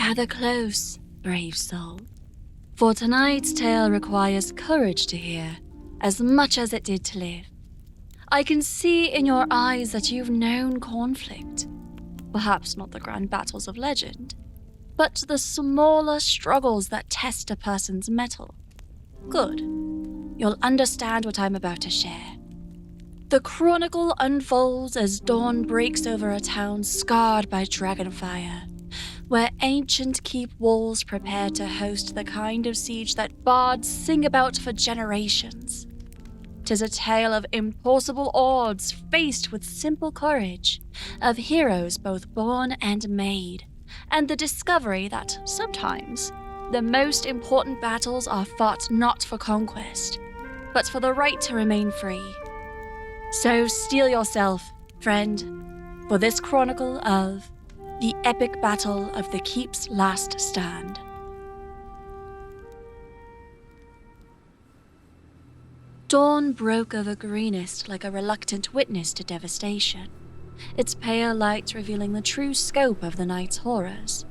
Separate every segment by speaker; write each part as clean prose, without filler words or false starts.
Speaker 1: Gather close, brave soul, for tonight's tale requires courage to hear as much as it did to live. I can see in your eyes that you've known conflict, perhaps not the grand battles of legend, but the smaller struggles that test a person's mettle. Good. You'll understand what I'm about to share. The chronicle unfolds as dawn breaks over a town scarred by dragonfire, where ancient keep walls prepare to host the kind of siege that bards sing about for generations. 'Tis a tale of impossible odds faced with simple courage, of heroes both born and made, and the discovery that sometimes the most important battles are fought not for conquest, but for the right to remain free. So steel yourself, friend, for this chronicle of the epic battle of the Keep's last stand. Dawn broke over Greenest like a reluctant witness to devastation, its pale light revealing the true scope of the night's horrors.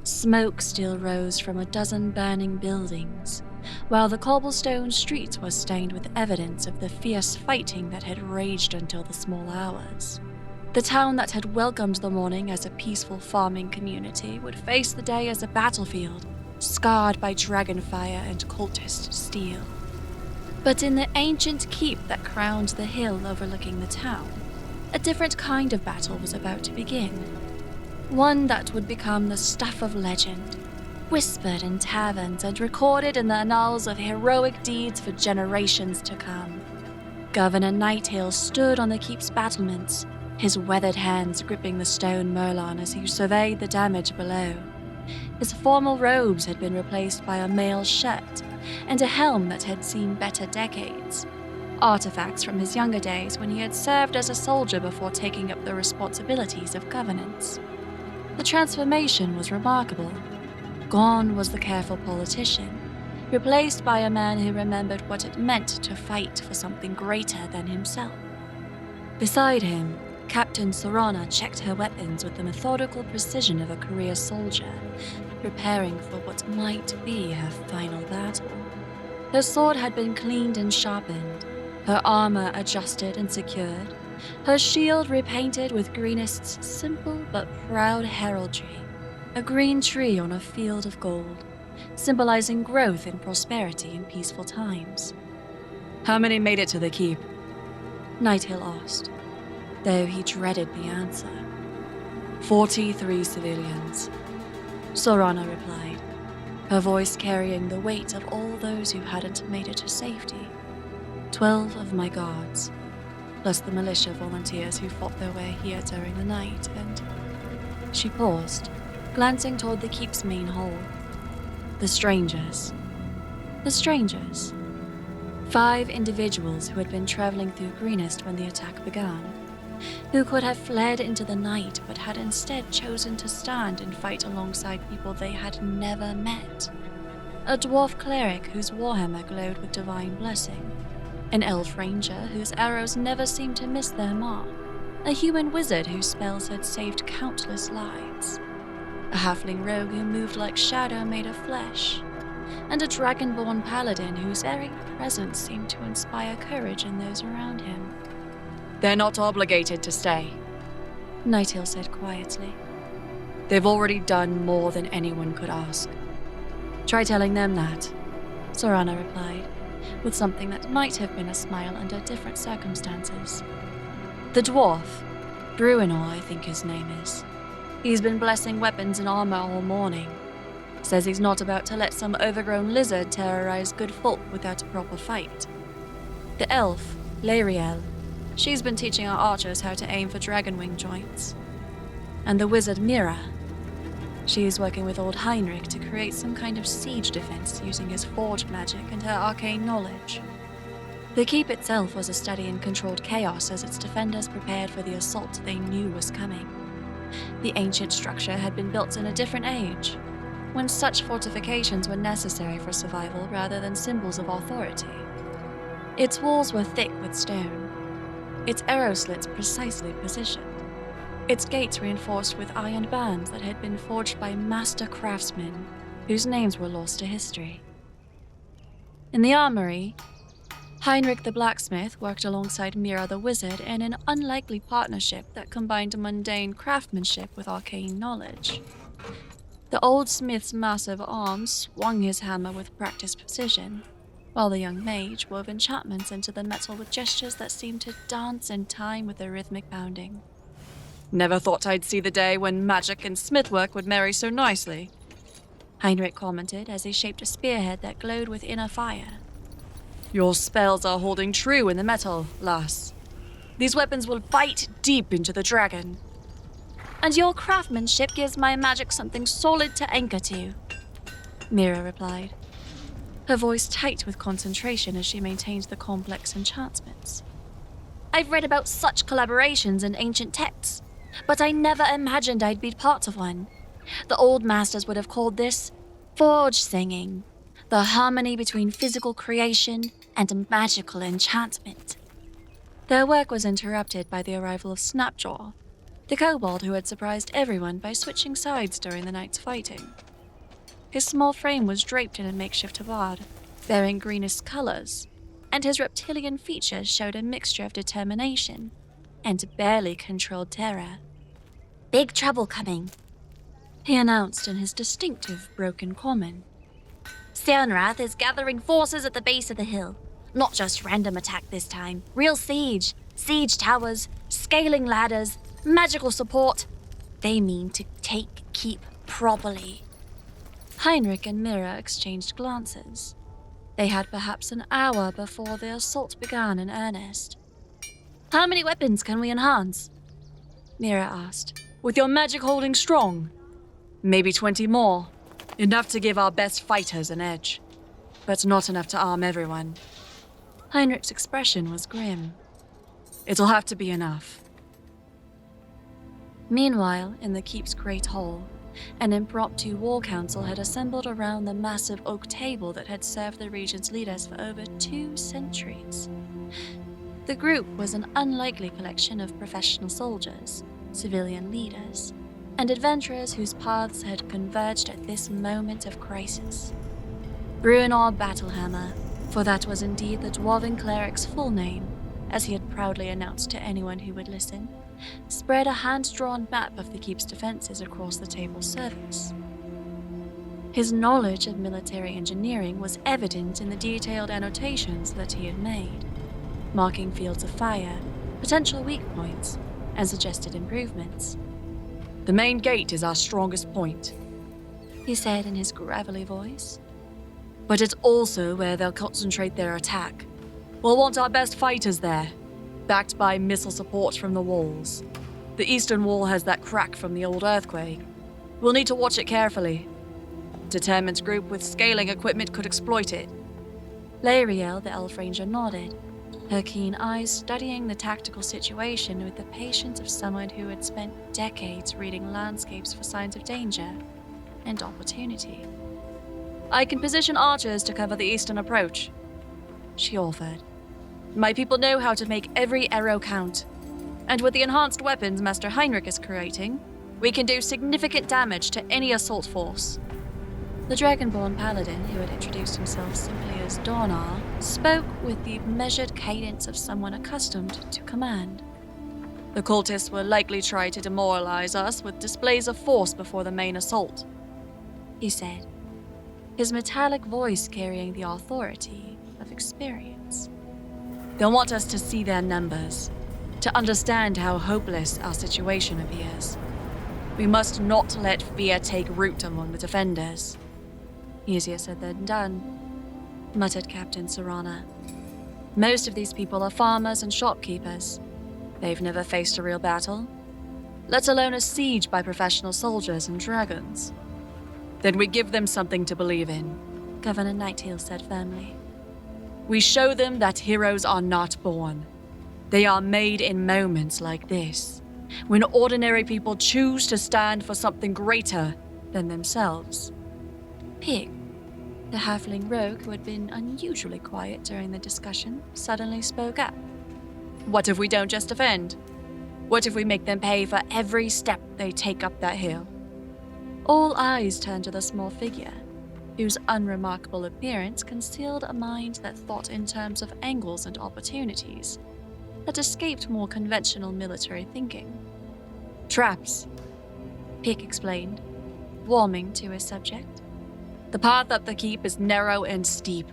Speaker 1: Smoke still rose from a dozen burning buildings, while the cobblestone streets were stained with evidence of the fierce fighting that had raged until the small hours. The town that had welcomed the morning as a peaceful farming community would face the day as a battlefield, scarred by dragonfire and cultist steel. But in the ancient keep that crowned the hill overlooking the town, a different kind of battle was about to begin. One that would become the stuff of legend, whispered in taverns and recorded in the annals of heroic deeds for generations to come. Governor Nighthill stood on the keep's battlements, his weathered hands gripping the stone merlon as he surveyed the damage below. His formal robes had been replaced by a mail shirt and a helm that had seen better decades, artifacts from his younger days when he had served as a soldier before taking up the responsibilities of governance. The transformation was remarkable. Gone was the careful politician, replaced by a man who remembered what it meant to fight for something greater than himself. Beside him, Captain Soranna checked her weapons with the methodical precision of a career soldier, preparing for what might be her final battle. Her sword had been cleaned and sharpened, her armor adjusted and secured, her shield repainted with Greenest's simple but proud heraldry, a green tree on a field of gold, symbolizing growth and prosperity in peaceful times. "How many made it to the keep?" Nighthill asked, though he dreaded the answer. 43 civilians, Soranna replied, her voice carrying the weight of all those who hadn't made it to safety. 12 of my guards, plus the militia volunteers who fought their way here during the night, and... She paused, glancing toward the keep's main hall. The strangers. 5 individuals who had been traveling through Greenest when the attack began, who could have fled into the night but had instead chosen to stand and fight alongside people they had never met. A dwarf cleric whose warhammer glowed with divine blessing, an elf ranger whose arrows never seemed to miss their mark, a human wizard whose spells had saved countless lives, a halfling rogue who moved like shadow made of flesh, and a dragonborn paladin whose very presence seemed to inspire courage in those around him. "They're not obligated to stay," Nighthill said quietly. "They've already done more than anyone could ask." "Try telling them that," Soranna replied, with something that might have been a smile under different circumstances. "The dwarf, Bruinor, I think his name is. He's been blessing weapons and armor all morning. Says he's not about to let some overgrown lizard terrorize good folk without a proper fight. The elf, Lariel, she's been teaching our archers how to aim for dragonwing joints. And the wizard Mira, she's working with old Heinrich to create some kind of siege defense using his forge magic and her arcane knowledge. The keep itself was a steady and controlled chaos as its defenders prepared for the assault they knew was coming. The ancient structure had been built in a different age, when such fortifications were necessary for survival rather than symbols of authority. Its walls were thick with stone, its arrow slits precisely positioned, its gates reinforced with iron bands that had been forged by master craftsmen whose names were lost to history. In the armory, Heinrich the blacksmith worked alongside Mira the wizard in an unlikely partnership that combined mundane craftsmanship with arcane knowledge. The old smith's massive arms swung his hammer with practiced precision, while the young mage wove enchantments into the metal with gestures that seemed to dance in time with the rhythmic pounding.
Speaker 2: Never thought I'd see the day when magic and smithwork would marry so nicely,
Speaker 1: Heinrich commented as he shaped a spearhead that glowed with inner fire.
Speaker 2: Your spells are holding true in the metal, lass. These weapons will bite deep into the dragon.
Speaker 1: And your craftsmanship gives my magic something solid to anchor to, Mira replied, her voice tight with concentration as she maintained the complex enchantments. I've read about such collaborations in ancient texts, but I never imagined I'd be part of one. The old masters would have called this forge singing, the harmony between physical creation and magical enchantment. Their work was interrupted by the arrival of Snapjaw, the kobold who had surprised everyone by switching sides during the night's fighting. His small frame was draped in a makeshift tabard, bearing Greenest colors, and his reptilian features showed a mixture of determination and barely controlled terror. Big trouble coming, he announced in his distinctive broken common. Cyanwrath is gathering forces at the base of the hill. Not just random attack this time. Real siege towers, scaling ladders, magical support. They mean to keep properly. Heinrich and Mira exchanged glances. They had perhaps an hour before the assault began in earnest. How many weapons can we enhance? Mira asked.
Speaker 2: With your magic holding strong? Maybe 20 more. Enough to give our best fighters an edge. But not enough to arm everyone.
Speaker 1: Heinrich's expression was grim.
Speaker 2: It'll have to be enough.
Speaker 1: Meanwhile, in the keep's great hall, an impromptu war council had assembled around the massive oak table that had served the region's leaders for over 2 centuries. The group was an unlikely collection of professional soldiers, civilian leaders, and adventurers whose paths had converged at this moment of crisis. Bruenor Battlehammer, for that was indeed the dwarven cleric's full name, as he had proudly announced to anyone who would listen, spread a hand-drawn map of the keep's defenses across the table's surface. His knowledge of military engineering was evident in the detailed annotations that he had made, marking fields of fire, potential weak points, and suggested improvements.
Speaker 2: The main gate is our strongest point,
Speaker 1: he said in his gravelly voice.
Speaker 2: But it's also where they'll concentrate their attack. We'll want our best fighters there, backed by missile support from the walls. The eastern wall has that crack from the old earthquake. We'll need to watch it carefully. A determined group with scaling equipment could exploit it.
Speaker 1: Laeriel, the elf ranger, nodded, her keen eyes studying the tactical situation with the patience of someone who had spent decades reading landscapes for signs of danger and opportunity.
Speaker 2: I can position archers to cover the eastern approach, she offered. My people know how to make every arrow count. And with the enhanced weapons Master Heinrich is creating, we can do significant damage to any assault force.
Speaker 1: The Dragonborn paladin, who had introduced himself simply as Donar, spoke with the measured cadence of someone accustomed to command.
Speaker 2: The cultists will likely try to demoralize us with displays of force before the main assault,
Speaker 1: he said, his metallic voice carrying the authority of experience.
Speaker 2: They'll want us to see their numbers, to understand how hopeless our situation appears. We must not let fear take root among the defenders.
Speaker 1: Easier said than done, muttered Captain Soranna. Most of these people are farmers and shopkeepers. They've never faced a real battle, let alone a siege by professional soldiers and dragons.
Speaker 2: Then we give them something to believe in,
Speaker 1: Governor Nighthill said firmly.
Speaker 2: We show them that heroes are not born. They are made in moments like this, when ordinary people choose to stand for something greater than themselves.
Speaker 1: Pig, the halfling rogue who had been unusually quiet during the discussion, suddenly spoke up.
Speaker 2: What if we don't just defend? What if we make them pay for every step they take up that hill?
Speaker 1: All eyes turned to the small figure, whose unremarkable appearance concealed a mind that thought in terms of angles and opportunities that escaped more conventional military thinking.
Speaker 2: Traps,
Speaker 1: Pick explained, warming to his subject.
Speaker 2: The path up the keep is narrow and steep.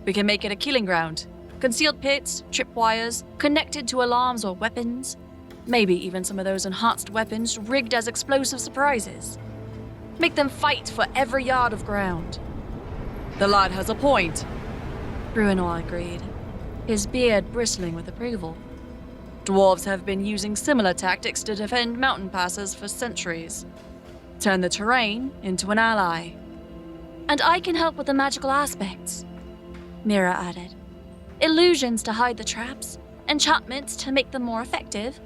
Speaker 2: We can make it a killing ground. Concealed pits, tripwires, connected to alarms or weapons. Maybe even some of those enhanced weapons rigged as explosive surprises. Make them fight for every yard of ground. The lad has a point,
Speaker 1: Bruenor agreed, his beard bristling with approval.
Speaker 2: Dwarves have been using similar tactics to defend mountain passes for centuries. Turn the terrain into an ally.
Speaker 1: And I can help with the magical aspects, Mira added. Illusions to hide the traps, enchantments to make them more effective,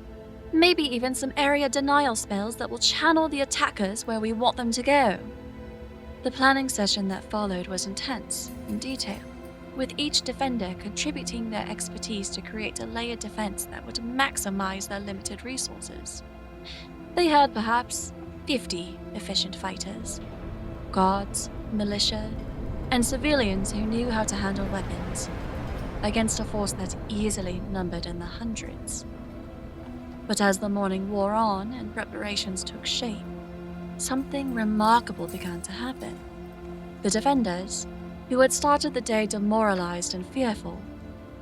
Speaker 1: maybe even some area denial spells that will channel the attackers where we want them to go. The planning session that followed was intense in detail, with each defender contributing their expertise to create a layered defense that would maximize their limited resources. They had perhaps 50 efficient fighters, guards, militia, and civilians who knew how to handle weapons, against a force that easily numbered in the hundreds. But as the morning wore on and preparations took shape, something remarkable began to happen. The defenders, who had started the day demoralized and fearful,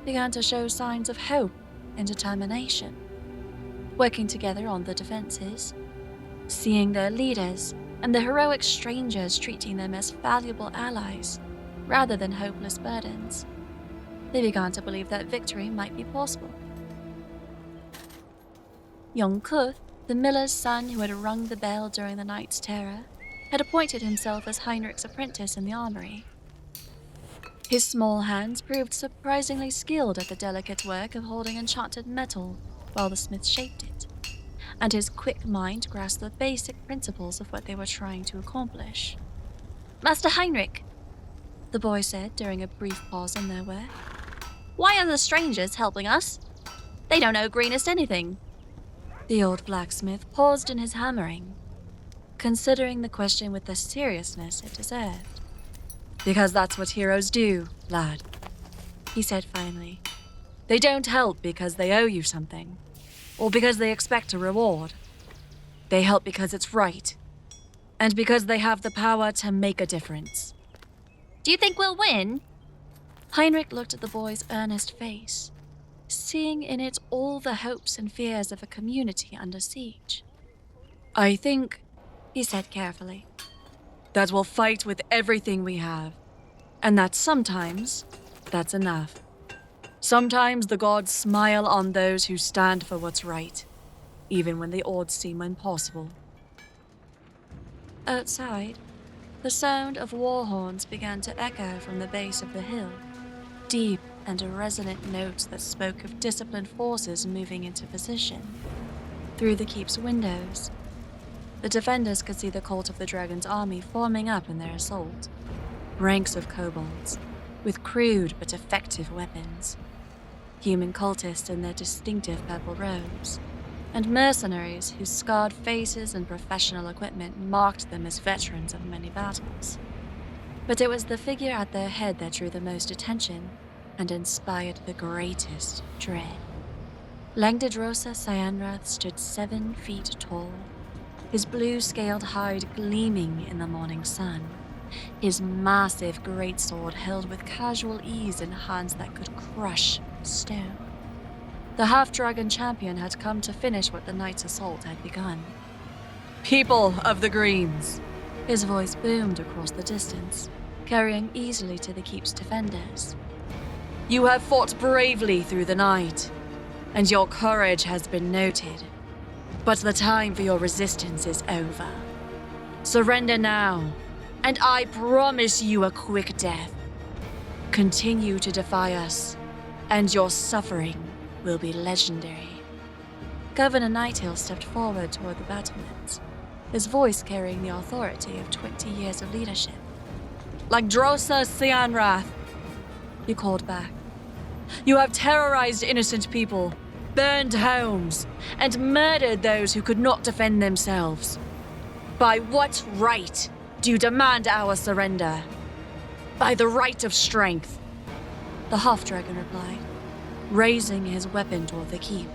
Speaker 1: began to show signs of hope and determination, working together on the defenses, seeing their leaders and the heroic strangers treating them as valuable allies rather than hopeless burdens. They began to believe that victory might be possible. Young Kuth, the miller's son who had rung the bell during the night's terror, had appointed himself as Heinrich's apprentice in the armory. His small hands proved surprisingly skilled at the delicate work of holding enchanted metal while the smith shaped it, and his quick mind grasped the basic principles of what they were trying to accomplish. "Master Heinrich," the boy said during a brief pause in their work, "why are the strangers helping us? They don't owe Greenest anything." The old blacksmith paused in his hammering, considering the question with the seriousness it deserved.
Speaker 2: "Because that's what heroes do, lad,"
Speaker 1: he said finally.
Speaker 2: "They don't help because they owe you something, or because they expect a reward. They help because it's right, and because they have the power to make a difference."
Speaker 1: "Do you think we'll win?" Heinrich looked at the boy's earnest face, seeing in it all the hopes and fears of a community under siege.
Speaker 2: "I think,"
Speaker 1: he said carefully,
Speaker 2: "that we'll fight with everything we have, and that sometimes that's enough. Sometimes the gods smile on those who stand for what's right, even when the odds seem impossible."
Speaker 1: Outside, the sound of war horns began to echo from the base of the hill, deep and resonant notes that spoke of disciplined forces moving into position. Through the keep's windows, the defenders could see the cult of the dragon's army forming up in their assault. Ranks of kobolds, with crude but effective weapons, human cultists in their distinctive purple robes, and mercenaries whose scarred faces and professional equipment marked them as veterans of many battles. But it was the figure at their head that drew the most attention and inspired the greatest dread. Langdedrosa Cyanwrath stood 7 feet tall, his blue-scaled hide gleaming in the morning sun, his massive greatsword held with casual ease in hands that could crush stone. The half-dragon champion had come to finish what the night's assault had begun.
Speaker 2: "People of the Greens,"
Speaker 1: his voice boomed across the distance, carrying easily to the keep's defenders.
Speaker 2: "You have fought bravely through the night, and your courage has been noted. But the time for your resistance is over. Surrender now, and I promise you a quick death. Continue to defy us, and your suffering will be legendary."
Speaker 1: Governor Nighthill stepped forward toward the battlements, his voice carrying the authority of 20 years of leadership.
Speaker 2: "Langdedrosa Cyanwrath," he called back. "You have terrorized innocent people, burned homes, and murdered those who could not defend themselves. By what right do you demand our surrender? By the right of strength, the half-dragon replied, raising his weapon toward the keep.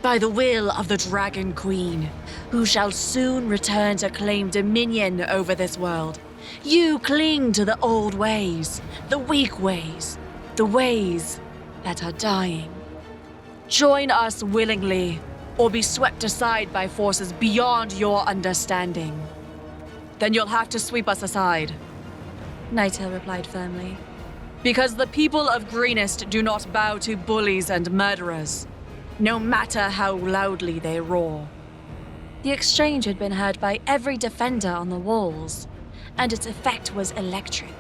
Speaker 2: By the will of the Dragon Queen, who shall soon return to claim dominion over this world. You cling to the old ways, the weak ways, the ways that are dying. Join us willingly, or be swept aside by forces beyond your understanding. Then you'll have to sweep us aside, Nighthill replied firmly. Because the people of Greenest do not bow to bullies and murderers, no matter how loudly they roar.
Speaker 1: The exchange had been heard by every defender on the walls, and its effect was electric.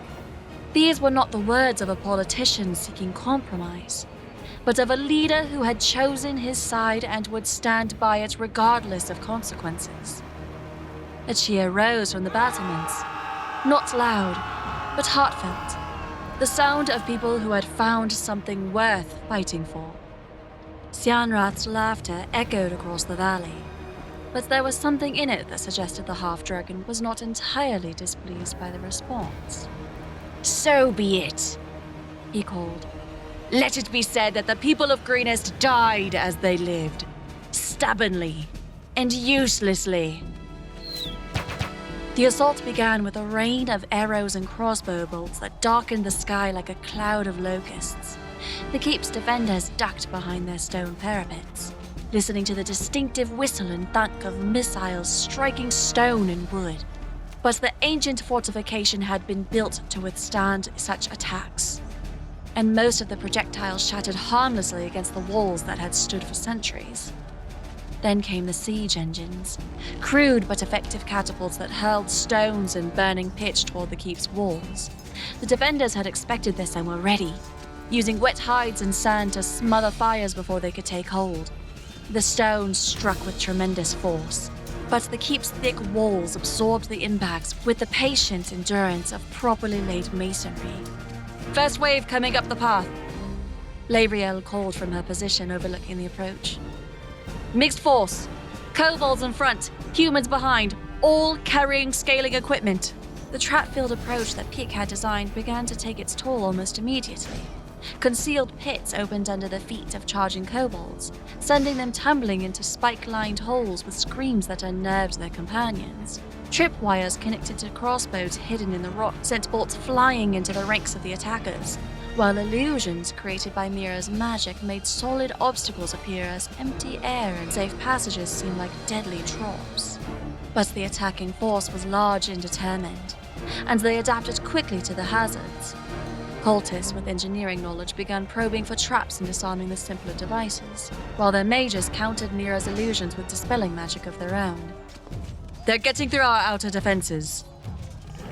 Speaker 1: These were not the words of a politician seeking compromise, but of a leader who had chosen his side and would stand by it regardless of consequences. A cheer rose from the battlements, not loud, but heartfelt, the sound of people who had found something worth fighting for. Cyanwrath's laughter echoed across the valley, but there was something in it that suggested the half-dragon was not entirely displeased by the response.
Speaker 2: So be it, he called. Let it be said that the people of Greenest died as they lived, stubbornly and uselessly.
Speaker 1: The assault began with a rain of arrows and crossbow bolts that darkened the sky like a cloud of locusts. The keep's defenders ducked behind their stone parapets, listening to the distinctive whistle and thunk of missiles striking stone and wood. But the ancient fortification had been built to withstand such attacks, and most of the projectiles shattered harmlessly against the walls that had stood for centuries. Then came the siege engines, crude but effective catapults that hurled stones and burning pitch toward the keep's walls. The defenders had expected this and were ready, using wet hides and sand to smother fires before they could take hold. The stones struck with tremendous force, but the keep's thick walls absorbed the impacts with the patient endurance of properly laid masonry.
Speaker 2: First wave coming up the path,
Speaker 1: Lavriel called from her position overlooking the approach.
Speaker 2: Mixed force, kobolds in front, humans behind, all carrying scaling equipment.
Speaker 1: The trap-filled approach that Peak had designed began to take its toll almost immediately. Concealed pits opened under the feet of charging kobolds, sending them tumbling into spike-lined holes with screams that unnerved their companions. Tripwires connected to crossbows hidden in the rock sent bolts flying into the ranks of the attackers, while illusions created by Mira's magic made solid obstacles appear as empty air and safe passages seemed like deadly traps. But the attacking force was large and determined, and they adapted quickly to the hazards. Cultists with engineering knowledge began probing for traps and disarming the simpler devices, while their mages countered Mira's illusions with dispelling magic of their own.
Speaker 2: They're getting through our outer defenses,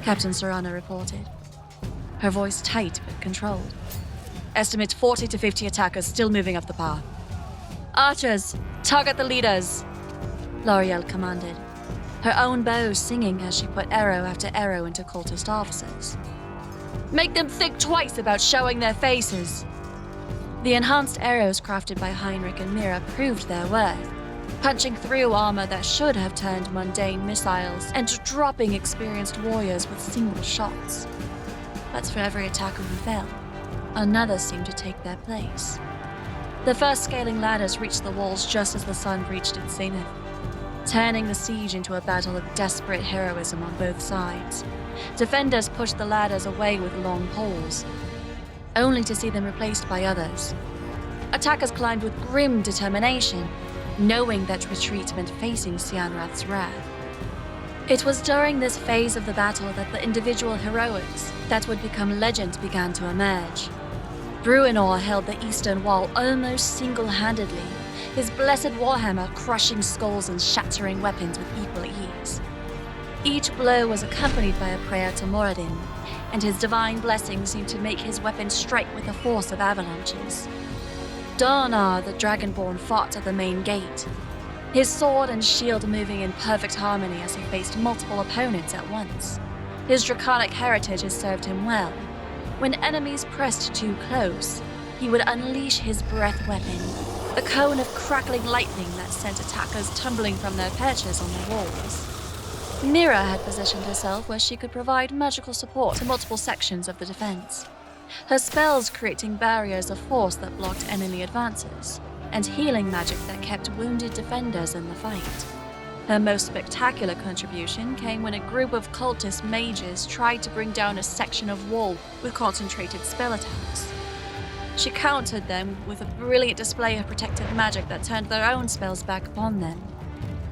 Speaker 1: Captain Soranna reported, her voice tight but controlled.
Speaker 2: Estimate 40 to 50 attackers still moving up the path.
Speaker 1: Archers, target the leaders, L'Oreal commanded, her own bow singing as she put arrow after arrow into cultist officers.
Speaker 2: Make them think twice about showing their faces.
Speaker 1: The enhanced arrows crafted by Heinrich and Mira proved their worth, punching through armor that should have turned mundane missiles and dropping experienced warriors with single shots. But for every attacker who fell, another seemed to take their place. The first scaling ladders reached the walls just as the sun reached its zenith, turning the siege into a battle of desperate heroism on both sides. Defenders pushed the ladders away with long poles, only to see them replaced by others. Attackers climbed with grim determination, knowing that retreat meant facing Cyanwrath's wrath. It was during this phase of the battle that the individual heroics that would become legend began to emerge. Bruenor held the eastern wall almost single-handedly, his blessed warhammer crushing skulls and shattering weapons with equal ease. Each blow was accompanied by a prayer to Moradin, and his divine blessing seemed to make his weapon strike with the force of avalanches. Darnar, the Dragonborn, fought at the main gate, his sword and shield moving in perfect harmony as he faced multiple opponents at once. His draconic heritage had served him well. When enemies pressed too close, he would unleash his breath weapon, a cone of crackling lightning that sent attackers tumbling from their perches on the walls. Mira had positioned herself where she could provide magical support to multiple sections of the defense, her spells creating barriers of force that blocked enemy advances, and healing magic that kept wounded defenders in the fight. Her most spectacular contribution came when a group of cultist mages tried to bring down a section of wall with concentrated spell attacks. She countered them with a brilliant display of protective magic that turned their own spells back upon them.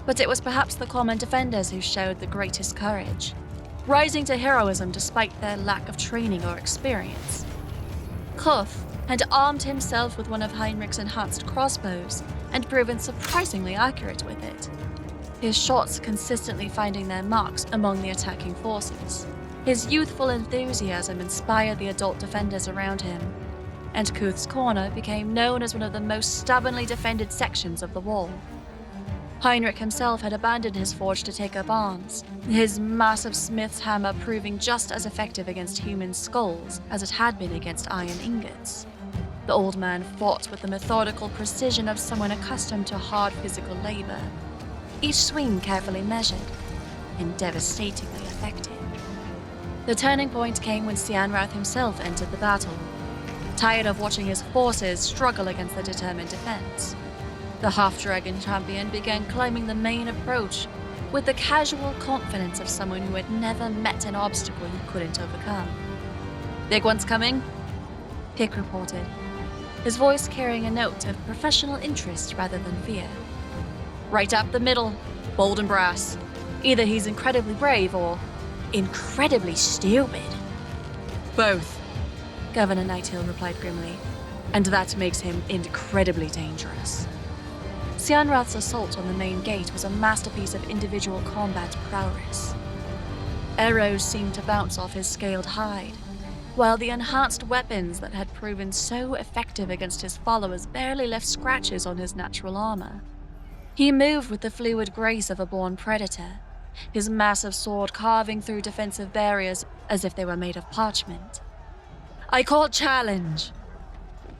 Speaker 1: But it was perhaps the common defenders who showed the greatest courage, rising to heroism despite their lack of training or experience. Kuth had armed himself with one of Heinrich's enhanced crossbows and proven surprisingly accurate with it, his shots consistently finding their marks among the attacking forces. His youthful enthusiasm inspired the adult defenders around him, and Kuth's corner became known as one of the most stubbornly defended sections of the wall. Heinrich himself had abandoned his forge to take up arms, his massive smith's hammer proving just as effective against human skulls as it had been against iron ingots. The old man fought with the methodical precision of someone accustomed to hard physical labor, each swing carefully measured and devastatingly effective. The turning point came when Cyanwrath himself entered the battle, tired of watching his forces struggle against the determined defense. The half-dragon champion began climbing the main approach with the casual confidence of someone who had never met an obstacle he couldn't overcome. "Big one's coming," Pick reported, his voice carrying a note of professional interest rather than fear. "Right up the middle, bold and brass. Either he's incredibly brave or incredibly stupid." "Both," Governor Nighthill replied grimly, "and that makes him incredibly dangerous." Cyanwrath's assault on the main gate was a masterpiece of individual combat prowess. Arrows seemed to bounce off his scaled hide, while the enhanced weapons that had proven so effective against his followers barely left scratches on his natural armor. He moved with the fluid grace of a born predator, his massive sword carving through defensive barriers as if they were made of parchment. "I call challenge!"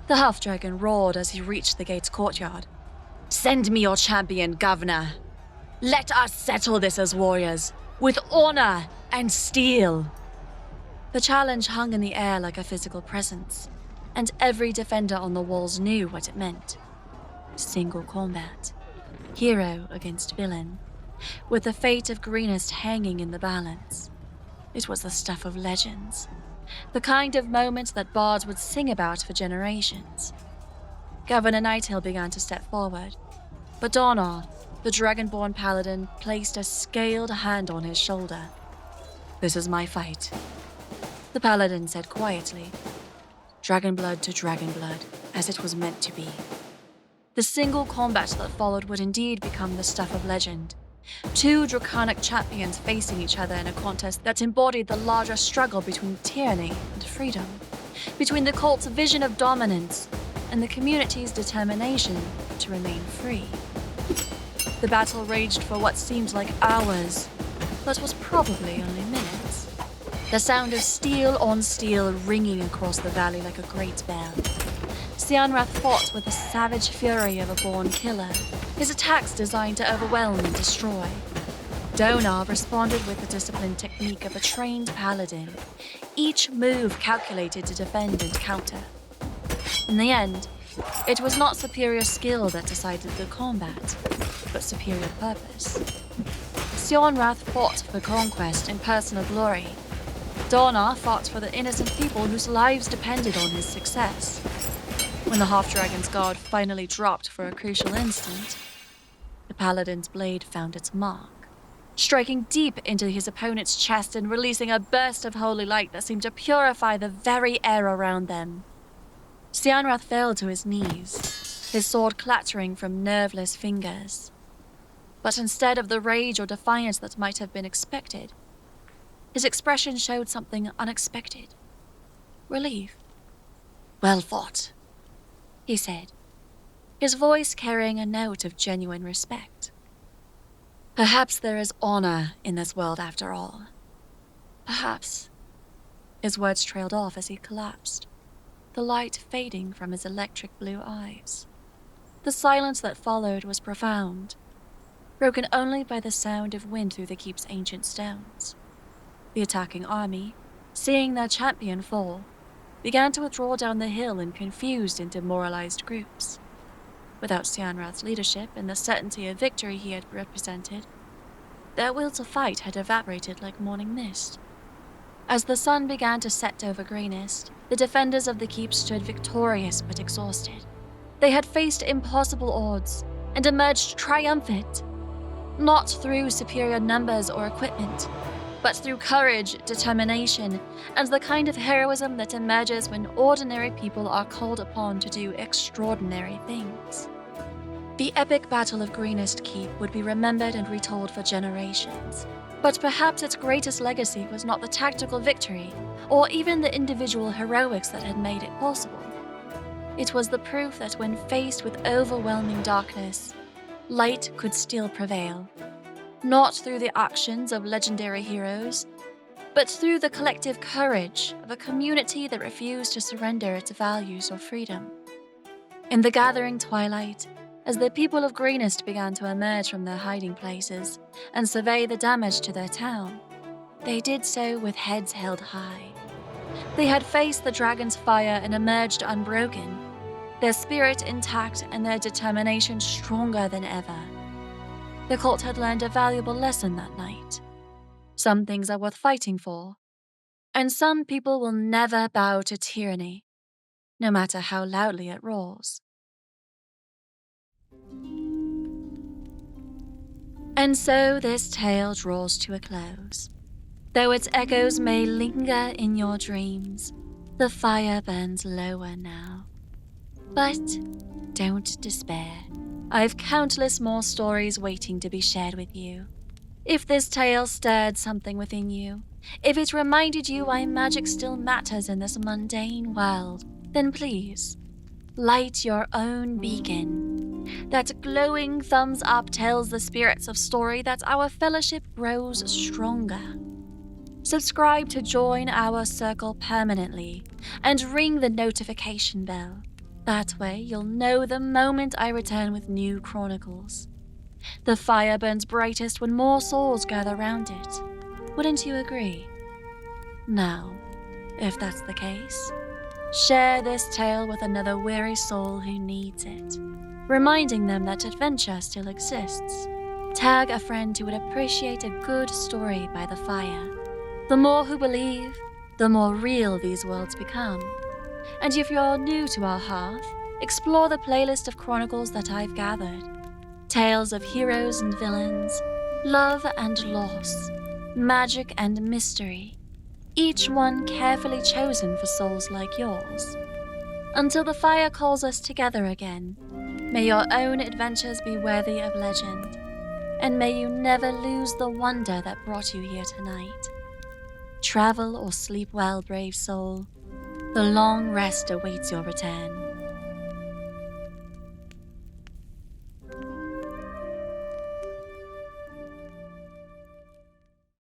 Speaker 1: The half-dragon roared as he reached the gate's courtyard. "Send me your champion, Governor. Let us settle this as warriors, with honor and steel." The challenge hung in the air like a physical presence, and every defender on the walls knew what it meant. Single combat, hero against villain, with the fate of Greenest hanging in the balance. It was the stuff of legends, the kind of moment that bards would sing about for generations. Governor Nighthill began to step forward, but Donnar, the dragonborn paladin, placed a scaled hand on his shoulder. "This is my fight," the paladin said quietly. Dragonblood to dragonblood, as it was meant to be. The single combat that followed would indeed become the stuff of legend. Two draconic champions facing each other in a contest that embodied the larger struggle between tyranny and freedom, between the cult's vision of dominance and the community's determination to remain free. The battle raged for what seemed like hours, but was probably only minutes. The sound of steel on steel ringing across the valley like a great bell. Cyanwrath fought with the savage fury of a born killer, his attacks designed to overwhelm and destroy. Donnar responded with the disciplined technique of a trained paladin, each move calculated to defend and counter. In the end, it was not superior skill that decided the combat, but superior purpose. Cyanwrath fought for conquest and personal glory. Donnar fought for the innocent people whose lives depended on his success. When the half-dragon's guard finally dropped for a crucial instant, the paladin's blade found its mark, striking deep into his opponent's chest and releasing a burst of holy light that seemed to purify the very air around them. Cyanwrath fell to his knees, his sword clattering from nerveless fingers. But instead of the rage or defiance that might have been expected, his expression showed something unexpected. Relief. "Well fought," he said, his voice carrying a note of genuine respect. "Perhaps there is honor in this world after all. Perhaps." His words trailed off as he collapsed, the light fading from his electric blue eyes. The silence that followed was profound, broken only by the sound of wind through the keep's ancient stones. The attacking army, seeing their champion fall, began to withdraw down the hill in confused and demoralized groups. Without Cyanwrath's leadership and the certainty of victory he had represented, their will to fight had evaporated like morning mist. As the sun began to set over Greenest, the defenders of the keep stood victorious but exhausted. They had faced impossible odds and emerged triumphant, not through superior numbers or equipment, but through courage, determination, and the kind of heroism that emerges when ordinary people are called upon to do extraordinary things. The epic Battle of Greenest Keep would be remembered and retold for generations, but perhaps its greatest legacy was not the tactical victory, or even the individual heroics that had made it possible. It was the proof that when faced with overwhelming darkness, light could still prevail, not through the actions of legendary heroes, but through the collective courage of a community that refused to surrender its values or freedom. In the gathering twilight, as the people of Greenest began to emerge from their hiding places and survey the damage to their town, they did so with heads held high. They had faced the dragon's fire and emerged unbroken, their spirit intact and their determination stronger than ever. The cult had learned a valuable lesson that night. Some things are worth fighting for, and some people will never bow to tyranny, no matter how loudly it roars. And so this tale draws to a close. Though its echoes may linger in your dreams, the fire burns lower now. But don't despair. I've countless more stories waiting to be shared with you. If this tale stirred something within you, if it reminded you why magic still matters in this mundane world, then please, light your own beacon. That glowing thumbs up tells the spirits of story that our fellowship grows stronger. Subscribe to join our circle permanently and ring the notification bell. That way you'll know the moment I return with new chronicles. The fire burns brightest when more souls gather round it. Wouldn't you agree? Now, if that's the case, share this tale with another weary soul who needs it, reminding them that adventure still exists. Tag a friend who would appreciate a good story by the fire. The more who believe, the more real these worlds become. And if you're new to our hearth, explore the playlist of chronicles that I've gathered. Tales of heroes and villains, love and loss, magic and mystery, each one carefully chosen for souls like yours. Until the fire calls us together again, may your own adventures be worthy of legend, and may you never lose the wonder that brought you here tonight. Travel or sleep well, brave soul. The long rest awaits your return.